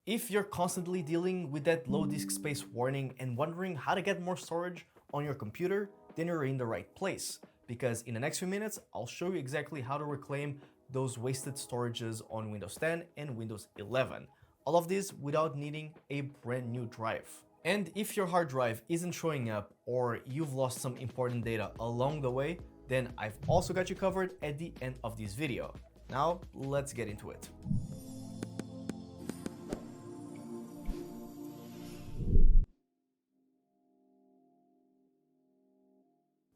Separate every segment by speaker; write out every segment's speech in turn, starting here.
Speaker 1: If you're constantly dealing with that low disk space warning and wondering how to get more storage on your computer, then you're in the right place. Because in the next few minutes, I'll show you exactly how to reclaim those wasted storages on Windows 10 and Windows 11. All of this without needing a brand new drive. And if your hard drive isn't showing up or you've lost some important data along the way, then I've also got you covered at the end of this video. Now, let's get into it.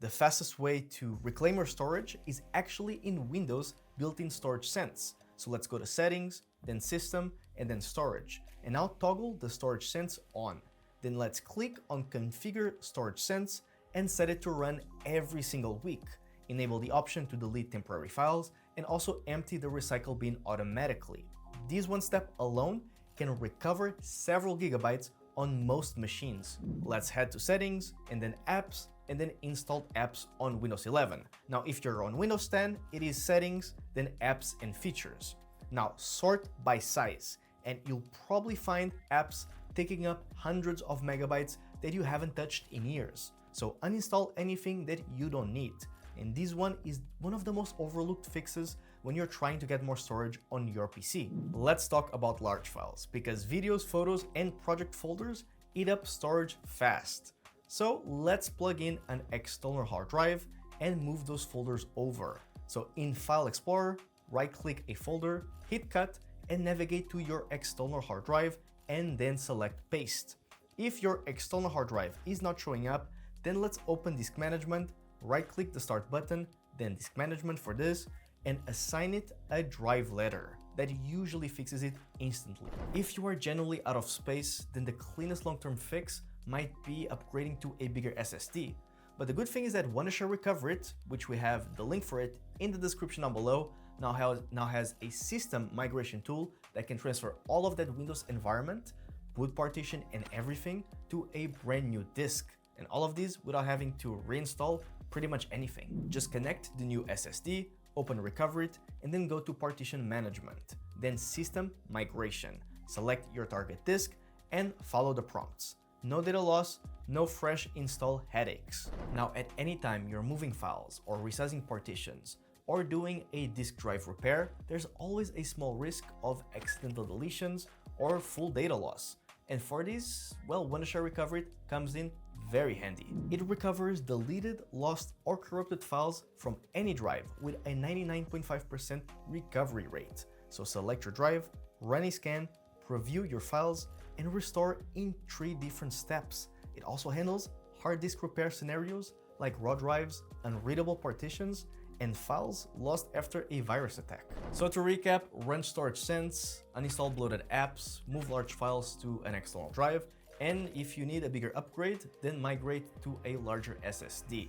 Speaker 1: The fastest way to reclaim your storage is actually in Windows built-in Storage Sense. So let's go to Settings, then System, and then Storage. And now toggle the Storage Sense on. Then let's click on Configure Storage Sense and set it to run every single week. Enable the option to delete temporary files and also empty the recycle bin automatically. This one step alone can recover several gigabytes on most machines. Let's head to Settings and then Apps and then Installed Apps on Windows 11. Now, if you're on Windows 10, it is Settings, then Apps and Features. Now, sort by size, and you'll probably find apps taking up hundreds of megabytes that you haven't touched in years. So uninstall anything that you don't need. And this one is one of the most overlooked fixes when you're trying to get more storage on your PC. Let's talk about large files, because videos, photos, and project folders eat up storage fast. So let's plug in an external hard drive and move those folders over. So in File Explorer, right-click a folder, hit Cut, and navigate to your external hard drive, and then select Paste. If your external hard drive is not showing up, then let's open Disk Management, right-click the Start button, then Disk Management for this, and assign it a drive letter. That usually fixes it instantly. If you are generally out of space, then the cleanest long-term fix might be upgrading to a bigger SSD. But the good thing is that Wondershare Recoverit, which we have the link for it in the description down below, now has a system migration tool that can transfer all of that Windows environment, boot partition and everything to a brand new disk. And all of these without having to reinstall pretty much anything. Just connect the new SSD, open Recoverit, and then go to Partition Management, then System Migration. Select your target disk and follow the prompts. No data loss, no fresh install headaches. Now, at any time you're moving files or resizing partitions or doing a disk drive repair, there's always a small risk of accidental deletions or full data loss. And for this, well, Wondershare Recoverit comes in very handy. It recovers deleted, lost, or corrupted files from any drive with a 99.5% recovery rate. So select your drive, run a scan, preview your files, and restore in 3 different steps. It also handles hard disk repair scenarios like raw drives, unreadable partitions, and files lost after a virus attack. So to recap, run Storage Sense, uninstall bloated apps, move large files to an external drive, and if you need a bigger upgrade, then migrate to a larger SSD.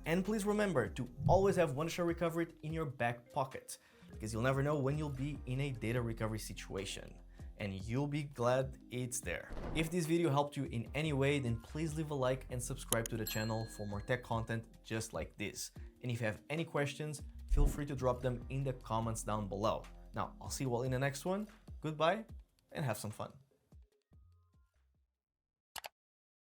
Speaker 1: And please remember to always have Wondershare Recoverit in your back pocket, because you'll never know when you'll be in a data recovery situation, and you'll be glad it's there. If this video helped you in any way, then please leave a like and subscribe to the channel for more tech content just like this. And if you have any questions, feel free to drop them in the comments down below. Now, I'll see you all in the next one. Goodbye and have some fun.